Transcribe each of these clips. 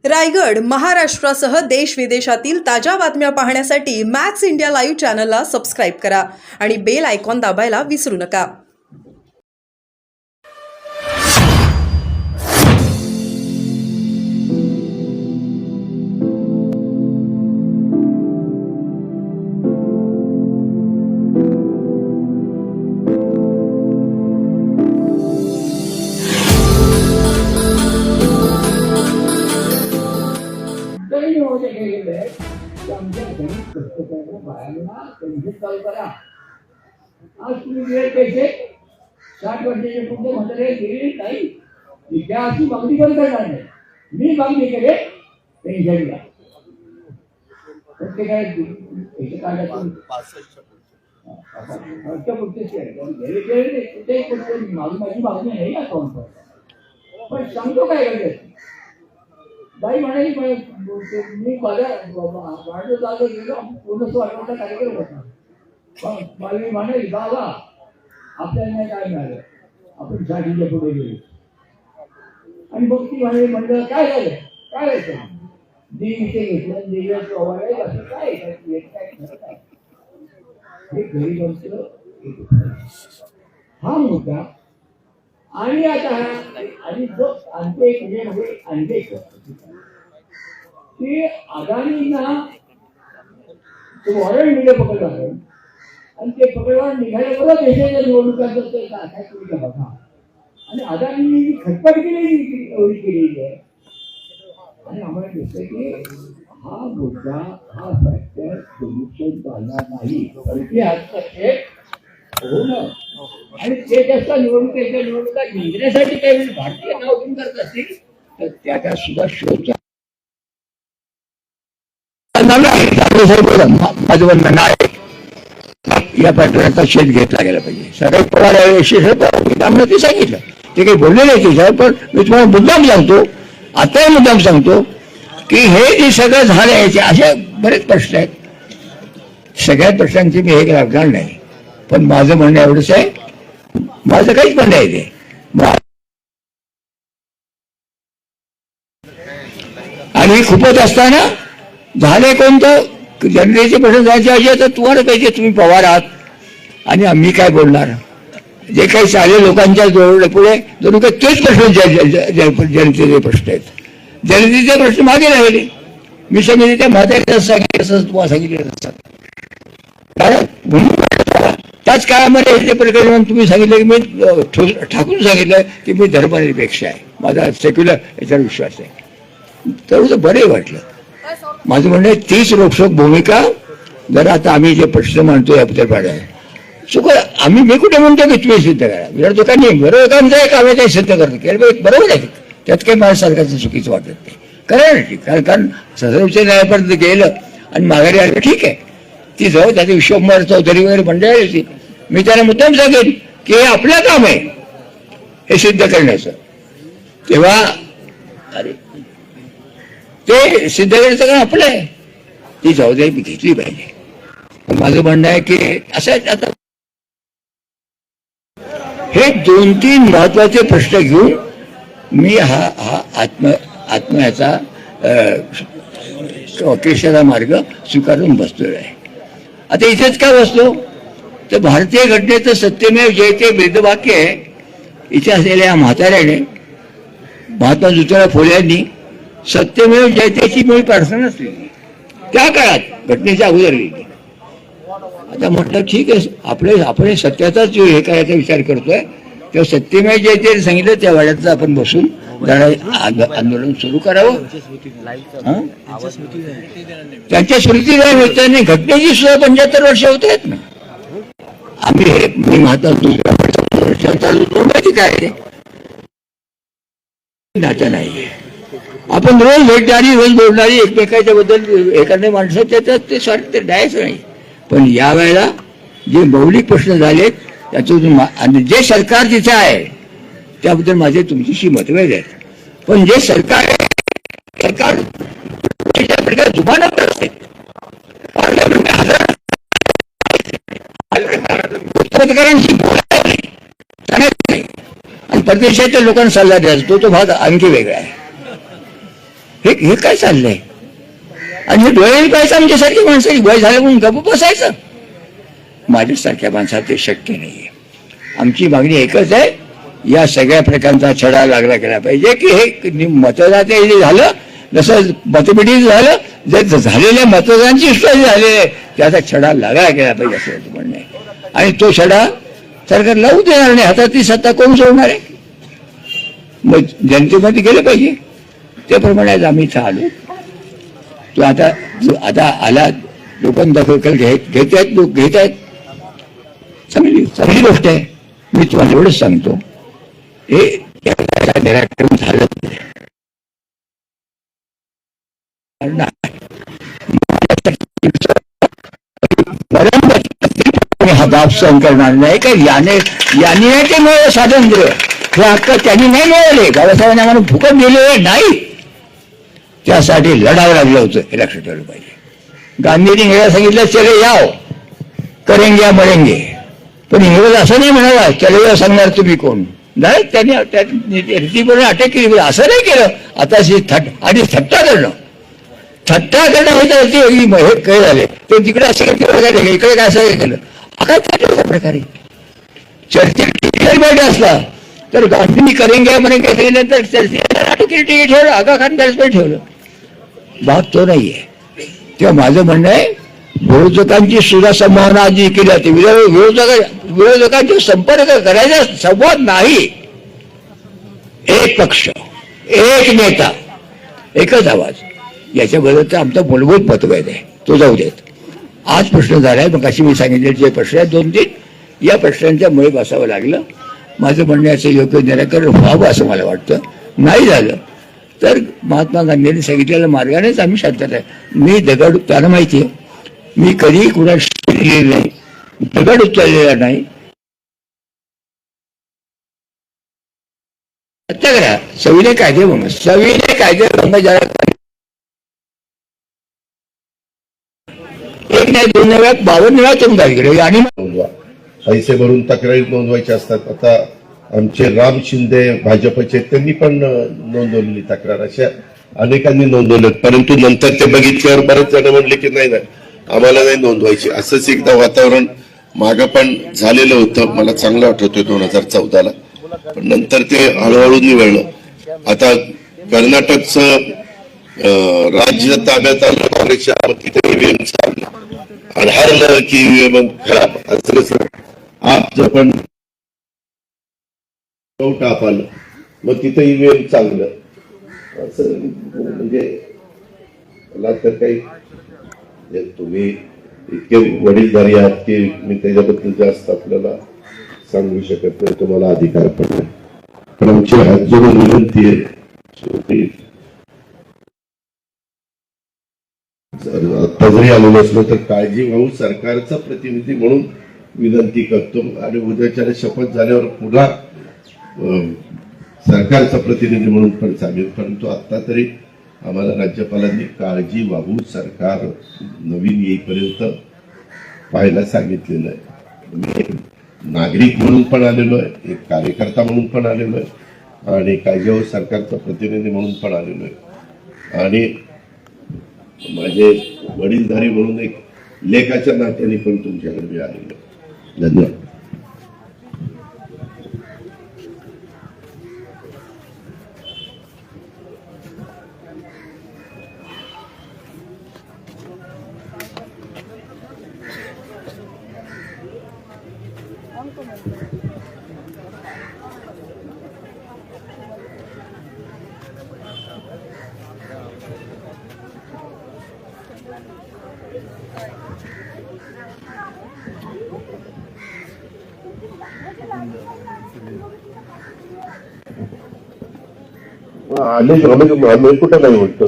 रायगड, महाराष्ट्रासह देश विदेशातील ताज्या बातम्या पाहण्यासाठी मॅक्स इंडिया लाईव्ह चॅनलला सबस्क्राईब करा आणि बेल आयकॉन दाबायला विसरू नका. तरी होते गेलेले आमच्या घरी पुस्तकांना बाळांना पेन्शन चालू करा. आज तुम्ही वेळ पैसे 60 वर्षाचे पुढे म्हातारे गेले नाही, त्या अशी मागणी पण करणार नाही. मी मागणी केले पेन्शन घ्या. प्रत्येकाला पैसे काढायचं माझी मागणी नाही का कोण पण सांगतो काय करायचं. बाई म्हणाली मी माझं जागा गेलो पूर्ण वाटवटा कार्यक्रम होता. बाई म्हणाली बाबा आपल्याला काय मिळालं, आपण साठीच्या पुढे गेलो. आणि मग ती म्हणाली म्हणलं काय झालं काय व्हायचं देवीचे घेतलं देवीचं ओवाळलं असं काय काय हे घरी बसलं हा मुद्दा. आणि आता आणि जो आणते आणते ते अदानींना वॉरंट दिले पकडलं आणि ते पकडून निघाल्याबरोबर देशाच्या निवडणुकांचं ते काय तुम्ही बघा. आणि अदानींनी खटपट केलेली एवढी केलेली आहे. आणि आम्हाला दिसतं की हा मुद्दा हा फॅक्टर सोल्युशन चालणार नाही. परंतु हस्तक्षेप हो ना. आणि ते जास्त निवडणुका जिंकण्यासाठी काही भारतीय नाव घेऊन करत असतील तर त्याचा सुद्धा शोध माझं म्हणणं आहे या पॅटर्नचा शेत घेतला गेला पाहिजे. शरद पवार त्यामुळे ते सांगितलं ते काही बोलले नाही ते साहेब. पण मी तुम्हाला मुद्दाम सांगतो, आताही मुद्दाम सांगतो की हे जे सगळं झालं याचे असे बरेच प्रश्न आहेत. सगळ्या प्रश्नांची मी हे लागणार नाही. पण माझं म्हणणं एवढंच आहे, माझं काहीच म्हणणं आहे ते आणि खूपच असताना झाले कोणतं जनतेचे प्रश्न जायचे असे तर तुम्हाला पाहिजे. तुम्ही पवार आहात आणि आम्ही काय बोलणार. जे काही चालेल लोकांच्या जवळ पुढे जणू काय तेच प्रश्न जनतेचे प्रश्न आहेत. जनतेचे प्रश्न मागे राहिले. मी सांगितले त्या म्हाताऱ्याचं सांगितलं असं तुम्हाला सांगितलं असतं. त्याच काळामध्ये हे प्रकरण तुम्ही सांगितलं की मी ठाकून सांगितलं की मी धर्मनिरपेक्ष आहे, माझा सेक्युलर याच्यावर विश्वास आहे. तर बरे वाटलं. माझं म्हणणं आहे तीच रोखोक भूमिका जर आता आम्ही जे प्रश्न मांडतो याबद्दल पाड्या चुक आम्ही मी कुठे म्हणतो की तुम्ही सिद्ध करा. विराट लोकांनी बरोबर कामचं आहे काव्याचे काही सिद्ध करतो केलं बरोबर आहे. त्यात काही माझ्या सरकारचं चुकीचं वाटत नाही. करा कारण सदर्वच्या न्यायापर्यंत गेलं आणि माघारी आलं ठीक आहे. ती जाऊ त्याचे विश्वकुमार चौधरी वगैरे मंडळी होती. मी त्यांना मुद्दाम सांगेन की हे आपलं काम आहे हे सिद्ध करण्याचं. तेव्हा अरे ते सिद्ध करायचं काम आपलं आहे. ती जबाबदारी मी घेतली पाहिजे. माझं म्हणणं आहे की असं आता हे 2-3 महत्वाचे प्रश्न घेऊन मी हा आत्म्याचा केशाचा मार्ग स्वीकारून बसतोय आहे. आता इथेच काय बसलो तर भारतीय घटनेचं सत्यमेव जयते वेदवाक्य आहे. इथे असलेल्या या म्हाताऱ्याने महात्मा ज्योतिराव फुले यांनी सत्यमेव जयतेची मी प्रार्थनाच लिहिली त्या काळात घटनेच्या अगोदर लिहिली. आता म्हटलं ठीक आहे आपण सत्याचाच जो हे करायचा विचार करतोय तेव्हा सत्यमेव जयते सांगितलं त्या वाड्याचं आपण बसून आंदोलन सुरू करावं. त्यांच्या स्मृती होत्याने घटनेची सुद्धा 75 वर्ष होत आहेत ना. आम्ही मी महात्मा काय नातं नाही. आपण रोज भेटणारी रोज बोलणारी एकमेकाच्या बद्दल एखाद्या माणसं त्याच्यात ते स्वार्थ ते डायच नाही. पण यावेळेला जे मौलिक प्रश्न झालेत त्यातून जे सरकार तिथे आहे त्याबद्दल माझे तुमच्याशी मतभेद आहेत. पण जे सरकार जुमानत असते पत्रकारांशी आणि परदेशाच्या लोकांना सल्ला द्यायचा तो भाग आणखी वेगळा आहे. हे काय चाललंय? आणि हे डोळे पाहायचं आमच्यासारख्या माणसाची वय झालं म्हणून गप्प बसायचं? माझ्यासारख्या माणसाला ते शक्य नाहीये. आमची मागणी एकच आहे, या सगळ्या प्रकारचा छडा लागला गेला पाहिजे की हे मतदान जे झालं, जसं मतपेटी झालं, जर झालेल्या मतदानाची सोय झालेली आहे त्याचा छडा लागला गेला पाहिजे असं माझं म्हणणं आहे. आणि तो छडा सरकार लावू देणार नाही. हातातली सत्ता कोण सोडणार आहे? मग जनतेमध्ये गेलं पाहिजे. त्याप्रमाणे आज आम्ही इथं आलो. तो आता आला, लोकांदखल घेत आहेत, लोक घेत आहेत, चांगली गोष्ट आहे. मी तुम्हाला एवढंच सांगतो, हे निराकरण झालं हा बाप सहन करणार नाही. का याने नाही ते मिळालं स्वातंत्र्य, हे हक्क त्यांनी नाही मिळाले. बाबासाहेबांनी आम्हाला फुकट दिलेले नाही. त्यासाठी लढावं लागलं होतं, हे लक्षात ठेवलं पाहिजे. गांधींनी हे सांगितलं, चले जाओ, करेंगे मरेंगे. पण इंग्रज असं नाही म्हणाला, चले जाओ सांगणार तुम्ही कोण? नाही, त्यांनी रीतीप्रमाणे अटक केली. असं नाही केलं. आता आणि थट्टा करणं हे काय झाले, ते तिकडे असं केलं, इकडे काय असं केलं. काय अशा प्रकारे चर्चेत असला तर गांधी करेंगे मरेंगे सांगितलं तर चर्चेसाठी ठेवलं, आगा खान त्याच ठेवलं. भाग तो नाहीये. तेव्हा माझं म्हणणं आहे, विरोधकांची सुद्धा संभावना जी केली जाते, विरोधकांचे संपर्क करायचा संवाद नाही. एक पक्ष, एक नेता, एकच आवाज, याच्याबद्दलचा आमचा मूलभूत मतभेद आहे. तो जाऊ देत. आज प्रश्न झालाय, मग अशी मी सांगितलेले जे प्रश्न आहेत 2-3, या प्रश्नांच्या मुळे बसावं लागलं. माझं म्हणणं याचं योग्य निराकरण व्हावं असं मला वाटतं. नाही झालं तर महात्मा गांधींनी सांगितलेल्या मार्गानेच आम्ही शांतता आहे. मी दगड, त्यांना माहिती आहे, मी कधीही कुणाला दिलेलं नाही, दगड उचललेला नाही. सत्याग्रह सविनय कायदेभंग, सविनय कायदेभंग ज्याला एक नाही, 2 वेळा 52 वेळा तुरुंगात गेले. आणि पैसे भरून तक्रारी नोंदवायच्या असतात. आता आमचे राम शिंदे भाजपचे, त्यांनी पण नोंदवलेली तक्रार, अशा अनेकांनी नोंदवलं. परंतु नंतर ते बघितल्यावर बरेच जण म्हणले की नाही आम्हाला नाही नोंदवायची. असंच एकदा वातावरण मागं पण झालेलं होतं, मला चांगलं आठवतंय 2014ला. पण नंतर ते हळूहळू निवळलं. आता कर्नाटकचं राज्य ताब्यात आलं काँग्रेसच्या, तिथे ईव्हीएम चाललं आणि हरलं की ईव्हीएम खराब, असं आपचं पण टाप आलं, मग तिथं ईव्हीएम चांगलं, असं म्हणजे मला तर काही, तुम्ही इतके वडीलधारी आहात की मी त्याच्याबद्दल जास्त आपल्याला सांगू शकत नाही, तुम्हाला अधिकार पण नाही. पण आमची हात जोडून विनंती आहे, आता जरी आलो नसलो तर काळजी घेऊन सरकारचा प्रतिनिधी म्हणून विनंती करतो. आणि उद्याच्या शपथ झाल्यावर पुन्हा सरकारचा प्रतिनिधी म्हणून पण सांगेल. परंतु आता तरी आम्हाला राज्यपालांनी काळजी वाहू सरकार नवीन येईपर्यंत पाहायला सांगितलेलं आहे. मी एक नागरिक म्हणून पण आलेलो आहे, एक कार्यकर्ता म्हणून पण आलेलो आहे, आणि काळजी वाहू सरकारचा प्रतिनिधी म्हणून पण आलेलो आहे, आणि माझे वडीलधारी म्हणून एक लेखाच्या नात्याने पण तुमच्याकडे मी आलेलो. धन्यवाद. आम्ही कुठं नाही म्हणतो,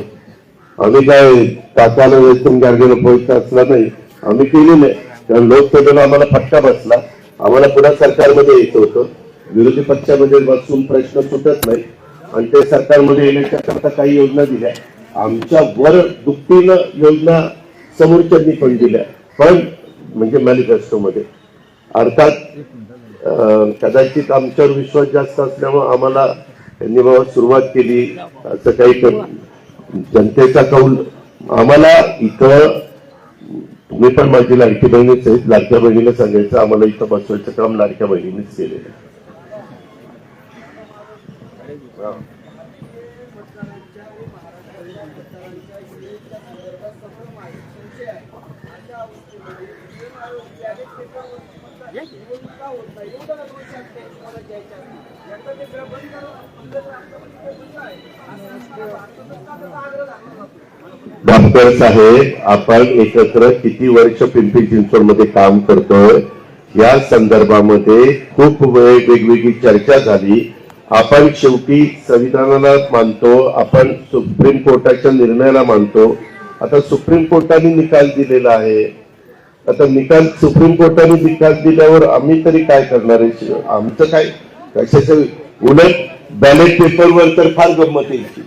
आम्ही काय तासाला वेतन गाडगेला पोहोचता असला नाही, आम्ही केलेलं आहे. कारण लोकसभेला आम्हाला फटका बसला, आम्हाला पुन्हा सरकारमध्ये यायचं होतं, विरोधी पक्षामध्ये बसून प्रश्न सुटत नाही, आणि ते सरकारमध्ये येण्याच्या करता काही योजना दिल्या, आमच्या वर दुपटीनं योजना समोरच्यांनी पण दिल्या, पण म्हणजे मॅनिफेस्टोमध्ये. अर्थात कदाचित आमच्यावर विश्वास जास्त असल्यामुळे आम्हाला त्यांनी बाबा सुरुवात केली असं काही जनतेचा कौल आम्हाला इथं, तुम्ही पण माझी लाडकी बहिणीच आहेत, लाडक्या बहिणीला सांगायचं आम्हाला इथं बसवायचं काम लाडक्या बहिणीनेच केलेलं आहे. डॉक्टर साहेब, आपण एकत्र किती वर्ष पिंपरी चिंचवडमध्ये काम करतोय या संदर्भामध्ये खूप वेगवेगळी चर्चा झाली. आपण शेवटी संविधानाला मानतो, आपण सुप्रीम कोर्टाच्या निर्णयाला मानतो. आता सुप्रीम कोर्टाने निकाल दिलेला आहे. आता निकाल सुप्रीम कोर्टाने निकाल दिल्यावर आम्ही तरी काय करणार आहे? आमचं काय कशाचं? उलट बॅलेट पेपरवर तर फार गंमत यायची.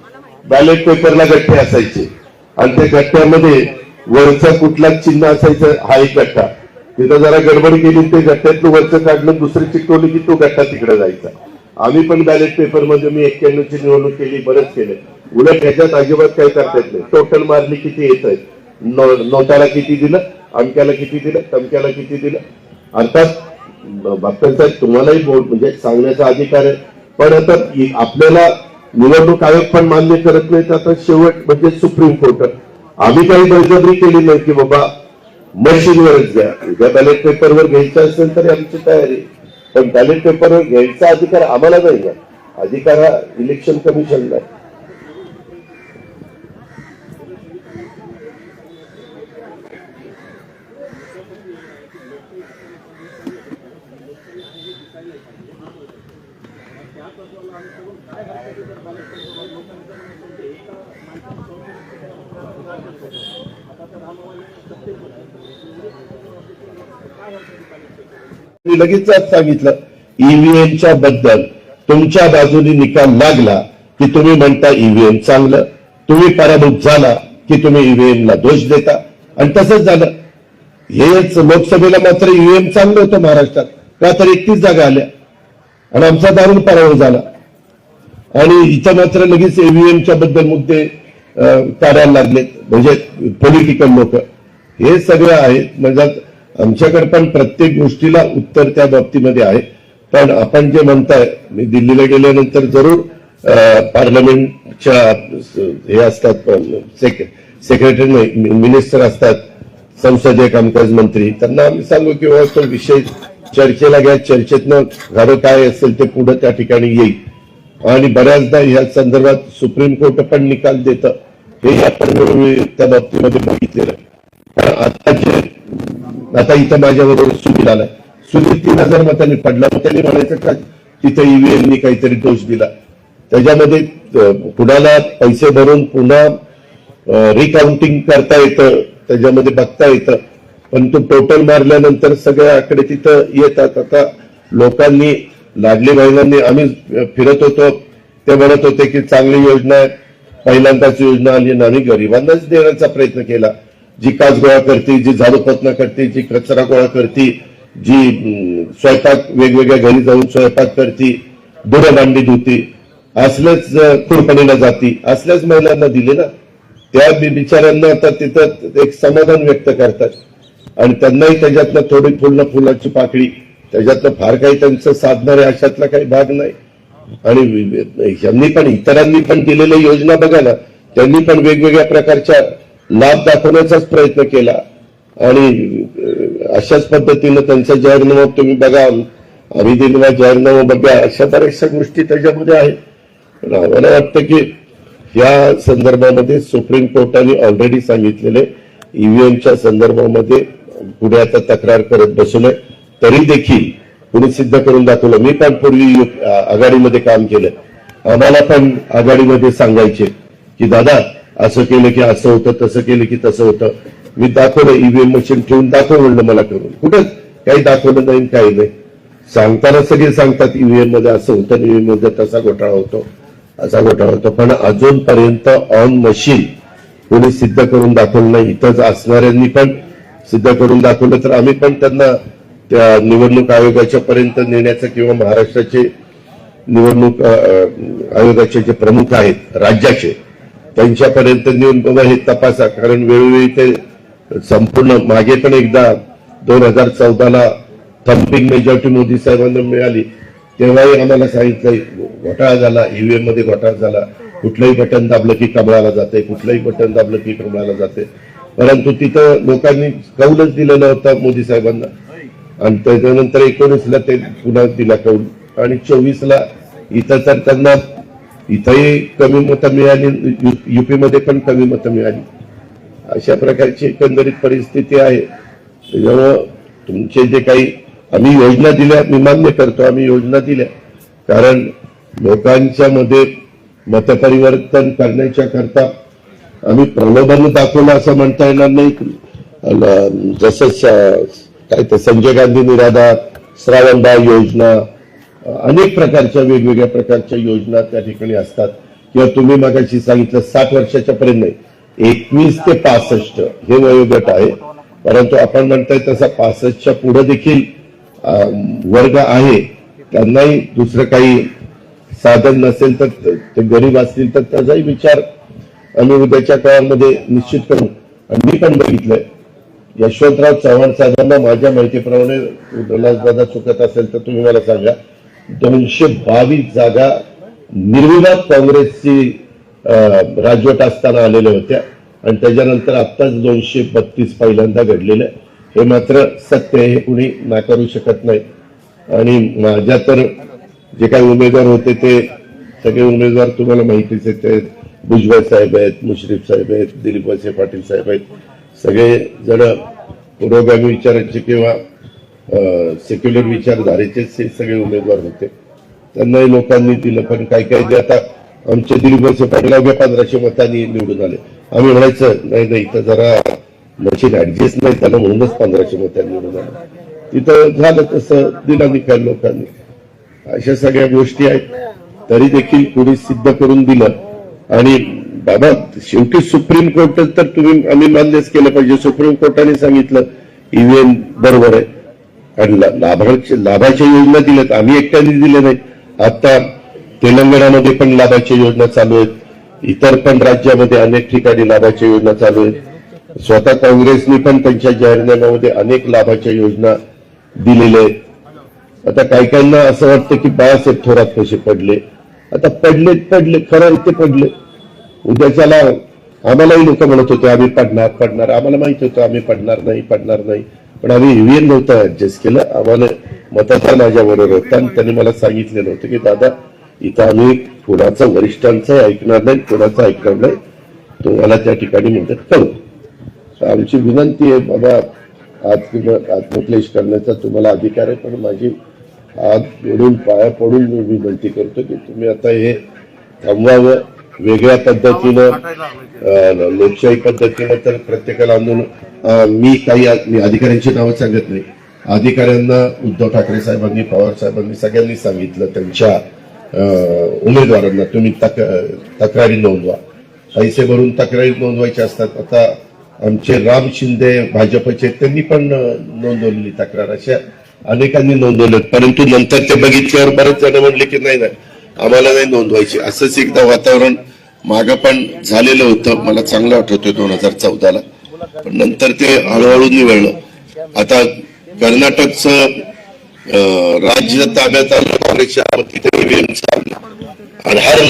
बॅलेट पेपरला गठ्ठे असायचे आणि त्या गठ्ठ्यामध्ये वरचा कुठला चिन्ह असायचं, हा एक गठ्ठा. तिथं जरा गडबड केली, ते गठ्ठ्यातलं वरचं काढलं, दुसरं चिकटवलं की तो गठ्ठा तिकडे जायचा. आम्ही पण बॅलेट पेपरमध्ये मी 91ची निवडणूक केली, बरंच केलं. उलट ह्याच्यात अजिबात काही करता येत नाही. टोटल मारली किती येत आहे, नोटाला किती दिलं, अमक्याला किती दिलं, तमक्याला किती दिलं. अर्थात डॉक्टर साहेब तुम्हालाही म्हणजे सांगण्याचा अधिकार आहे, पण आता आपल्याला निवडणूक आयोग पण मान्य करत नाहीत. आता शेवट म्हणजे सुप्रीम कोर्ट. आम्ही काही बळजबरी केली नाही की बाबा मशीनवरच घ्या, उद्या बॅलेट पेपरवर घ्यायचं असेल तरी आमची तयारी, पण बॅलेट पेपरवर घ्यायचा अधिकार आम्हाला नाही आहे. अधिकार हा इलेक्शन कमिशनला आहे. लगेच सांगितलं ईव्हीएमच्या बद्दल तुमच्या बाजूने निकाल लागला की तुम्ही म्हणता ईव्हीएम चांगलं, तुम्ही पराभूत झाला की तुम्ही ईव्हीएमला दोष देता, आणि तसंच झालं. हेच लोकसभेला मात्र ईव्हीएम चांगलं होतं महाराष्ट्रात, का तर 31 जागा आल्या आणि आमचा दारुण पराभव झाला. आणि इथं मात्र लगेच ईव्हीएमच्या बद्दल मुद्दे काढायला लागलेत, म्हणजे पॉलिटिकल लोक हे सगळे आहेत. म्हणजे आमच्याकडे पण प्रत्येक गोष्टीला उत्तर त्या बाबतीमध्ये आहे. पण आपण जे म्हणताय, मी दिल्लीला गेल्यानंतर जरूर पार्लमेंटच्या हे असतात, सेक्रेटरी मिनिस्टर असतात, संसदीय कामकाज मंत्री, त्यांना आम्ही सांगू की तो विषय चर्चेला घ्या, चर्चेतनं घाडं काय असेल ते पुढे त्या ठिकाणी येईल. आणि बऱ्याचदा या संदर्भात सुप्रीम कोर्ट पण निकाल देतं, हे आपण त्या बाबतीमध्ये बघितलेलं आहे. आता इथं माझ्याबरोबर सुनील आलाय, सुनील 3000 मतांनी पडला, त्यांनी म्हणायचं का तिथं ईव्हीएमनी काहीतरी दोष दिला. त्याच्यामध्ये कुणाला पैसे भरून पुन्हा रिकाउंटिंग करता येतं, त्याच्यामध्ये बघता येतं, पण तो टोटल मारल्यानंतर सगळे आकडे तिथं येतात. आता लोकांनी, लाडली बहिणांनी, आम्ही फिरत होतो, ते म्हणत होते की चांगली योजना आहे, पहिल्यांदाच योजना आली, आणि आम्ही गरिबांनाच देण्याचा प्रयत्न केला. जी काच गोळा करते, जी झाडू पोछा करते, जी कचरा गोळा करते, जी स्वयंपाक वेगवेगळ्या घरी जाऊन स्वयंपाक करते, धुणं भांडी धुती, असल्याच कुरपणीला जाती, असल्याच महिलांना दिले ना. त्या बिचाऱ्यांना आता तिथं एक समाधान व्यक्त करतात आणि त्यांनाही त्याच्यातनं थोडी फुलाची पाकळी, त्याच्यातनं फार काही त्यांचं साधणारे अशातला काही भाग नाही. आणि यांनी पण, इतरांनी पण दिलेल्या योजना बघा ना, त्यांनी पण वेगवेगळ्या प्रकारच्या लाभ दाखवण्याचाच प्रयत्न केला. आणि अशाच पद्धतीनं त्यांचा जाहीरनामा तुम्ही बघा, आम्ही दिलेला जाहीरनामा बघा, अशा बऱ्याचशा गोष्टी त्याच्यामध्ये आहेत. पण आम्हाला वाटतं की या संदर्भामध्ये सुप्रीम कोर्टाने ऑलरेडी सांगितलेले ईव्हीएमच्या संदर्भामध्ये पुढे आता तक्रार करत बसू नये. तरी देखील कुणी सिद्ध करून दाखवलं. मी पण पूर्वी आघाडीमध्ये काम केलं, आम्हाला पण आघाडीमध्ये सांगायचे की दादा असं केलं की असं होतं, तसं केलं की तसं होतं. मी दाखवलं, ईव्हीएम मशीन ठेवून दाखव म्हणलं मला करून, कुठं काही दाखवलं नाही, काही नाही. सांगताना सगळे सांगतात ईव्हीएम मध्ये असं होतं, ईव्हीएम मध्ये तसा घोटाळा होतो, असा घोटाळा होतो, पण अजूनपर्यंत ऑन मशीन कोणी सिद्ध करून दाखवलं नाही. इथंच असणाऱ्यांनी पण सिद्ध करून दाखवलं तर आम्ही पण त्यांना त्या निवडणूक आयोगाच्या पर्यंत नेण्याचं, किंवा महाराष्ट्राचे निवडणूक आयोगाचे जे प्रमुख आहेत राज्याचे, त्यांच्यापर्यंत नेऊन बाबा हे तपासा, कारण वेळोवेळी ते संपूर्ण मागे पण एकदा 2014ला थम्पिंग मेजॉरिटी मोदी साहेबांना मिळाली, तेव्हाही आम्हाला सांगितलं घोटाळा झाला, ईव्हीएम मध्ये घोटाळा झाला, कुठलंही बटन दाबलं की कमळाला जाते, कुठलंही बटन दाबलं की कमळाला जाते. परंतु तिथं लोकांनी कौलच दिलं नव्हतं मोदी साहेबांना, आणि त्याच्यानंतर 19ला ते पुन्हा दिला कौल, आणि 24ला इथं तर त्यांना इथंही कमी मतं मिळाली, युपी मध्ये पण कमी मतं मिळाली. अशा प्रकारची एकंदरीत परिस्थिती आहे. त्याच्यामुळं तुमचे जे काही आम्ही योजना दिल्या, मी मान्य करतो आम्ही योजना दिल्या, कारण लोकांच्या मध्ये मतपरिवर्तन करण्याच्या करता आम्ही प्रलोभन दाखवलं असं म्हणता येणार नाही. जसं काय ते संजय गांधी निराधार, श्रावणबाळ योजना, अनेक प्रकारच्या वेगवेगळ्या प्रकारच्या योजना त्या ठिकाणी असतात. किंवा तुम्ही मगाशी सांगितलं 60 वर्षाच्या पर्यंत नाही, 21 ते 65 हे वयोगट आहे. परंतु आपण म्हणताय तसा 65च्या पुढे देखील वर्ग आहे, त्यांनाही दुसरं काही साधन नसेल तर ते गरीब असतील तर त्याचाही विचार आम्ही उद्याच्या काळामध्ये निश्चित करू. आणि मी पण बघितलंय यशवंतराव चव्हाण साहेबांना माझ्या माहितीप्रमाणे, दादा चुकत असेल तर तुम्ही मला सांगा, 222 जागा निर्विवाद काँग्रेसची राजवट असताना आलेल्या होत्या, आणि त्याच्यानंतर आत्ताच 232 पहिल्यांदा घडलेलं आहे. हे मात्र सत्य आहे, हे कुणी नाकारू शकत नाही. आणि माझ्या तर जे काही उमेदवार होते ते सगळे उमेदवार तुम्हाला माहितीच आहे. ते भुजबळ साहेब आहेत, मुश्रीफ साहेब आहेत, दिलीप वळसे पाटील साहेब आहेत, सगळे जण पुरोगामी विचारांचे किंवा सेक्युलर विचारधारेचे सगळे उमेदवार होते. त्यांनाही लोकांनी दिलं. पण काही काही जे आता आमचे दिलीप वळसे पाटील अवघ्या 1500 मतांनी निवडून आले. आम्ही म्हणायचं नाही इथं जरा मशीन ऍडजस्ट नाही त्याला, म्हणूनच 1500 मतांनी निवडून आले. तिथं झालं तसं दिला निकाल लोकांनी. अशा सगळ्या गोष्टी आहेत, तरी देखील कोणी सिद्ध करून दिलं. आणि बाबा शेवटी सुप्रीम कोर्ट तर तुम्ही आम्ही मान्यच केलं पाहिजे. सुप्रीम कोर्टाने सांगितलं ईव्हीएम बरोबर आहे, आणि लाभाच्या योजना दिल्यात, आम्ही एकट्याने दिले नाही. आता तेलंगणामध्ये पण लाभाच्या योजना चालू आहेत, इतर पण राज्यामध्ये अनेक ठिकाणी लाभाच्या योजना चालू आहेत. स्वतः काँग्रेसने पण त्यांच्या जाहीरनाम्यामध्ये अनेक लाभाच्या योजना दिलेल्या आहेत. आता काही काहींना असं वाटतं की बाळासाहेब थोरात कसे पडले. आता पडले खरं ते पडले. उद्याच्याला आम्हालाही लोक म्हणत होते आम्ही पडणार, आम्हाला माहित होतं आम्ही पडणार नाही. पण आम्ही ईव्हीएम नव्हतं ऍडजस्ट केलं. आम्हाला मतदार माझ्या बरोबर होता, आणि त्यांनी मला सांगितलेलं होतं की दादा इथं आम्ही कोणाचं वरिष्ठांचं ऐकणार नाही, कोणाचं ऐकणार नाही, तुम्हाला त्या ठिकाणी मदत करू. आमची विनंती आहे बाबा, आत्मक्लेश करण्याचा तुम्हाला अधिकार आहे, पण माझी हात जोडून पाया पडून मी विनंती करतो की तुम्ही आता हे थांबवावं. वेगळ्या पद्धतीनं लोकशाही पद्धतीनं तर प्रत्येकाला आंदोलन, मी अधिकाऱ्यांची नावं सांगत नाही, अधिकाऱ्यांना उद्धव ठाकरे साहेबांनी, पवार साहेबांनी सगळ्यांनी सांगितलं त्यांच्या उमेदवारांना तुम्ही तक्रारी नोंदवा. पैसे भरून तक्रारी नोंदवायच्या असतात. आता आमचे राम शिंदे भाजपचे त्यांनी पण नोंदवलेली तक्रार, अशा अनेकांनी नोंदवलं. परंतु नंतर ते बघितल्यावर बरेच जण म्हणले की नाही आम्हाला नाही नोंदवायची. असंच एकदा वातावरण मागं पण झालेलं होतं, मला चांगलं आठवतं 2014ला. पण नंतर ते हळूहळू निवळलं. आता कर्नाटकचं राज्य ताब्यात आलं काँग्रेसच्या, तिथे ईव्हीएम चाललं आणि हरलं.